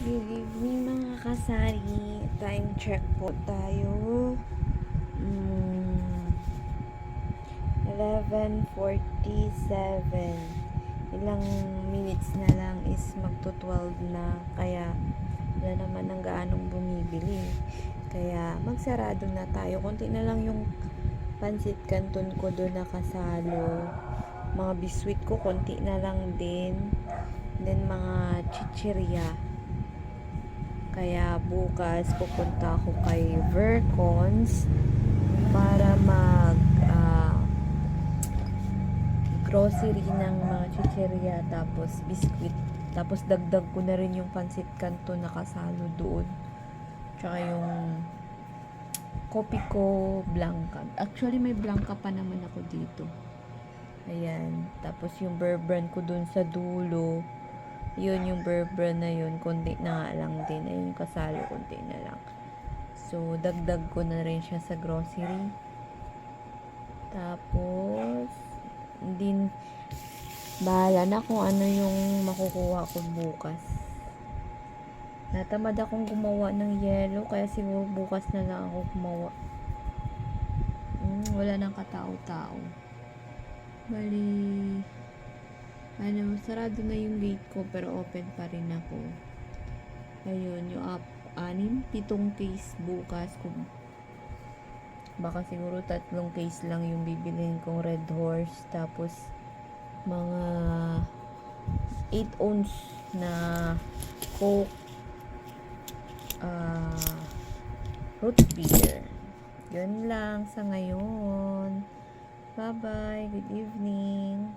Good evening mga kasari. Time check po tayo. 11:47. Ilang minutes na lang is magto-12 na. Kaya wala naman ng gaanong bumibili. Kaya magsarado na tayo. Konti na lang yung pansit canton ko doon nakasalo. Mga biswit ko konti na lang din. Then mga chichirya. Kaya bukas pupunta ako kay Vercons para mag grocery ng mga chichirya tapos biscuit. Tapos dagdag ko na rin yung pansit canton nakasalo doon. Tsaka yung kopi ko blanca. Actually may blanca pa naman ako dito. Ayan. Tapos yung bear brand ko doon sa dulo. Yun yung bear brand na yun. Konti na nga lang din. Ayun yung kasalo. Konti na lang. So, dagdag ko na rin siya sa grocery. Tapos, din bahala na kung ano yung makukuha ko bukas. Natamad akong gumawa ng yellow. Kaya siguro bukas na lang ako gumawa. Wala nang katao-tao. Bali, sarado na yung gate ko pero open pa rin ako. Ayun, yung 7 case bukas. Baka siguro 3 case lang yung bibilihin kong Red Horse. Tapos, mga 8 ounce na Coke, root beer. Yun lang sa ngayon. Bye-bye. Good evening.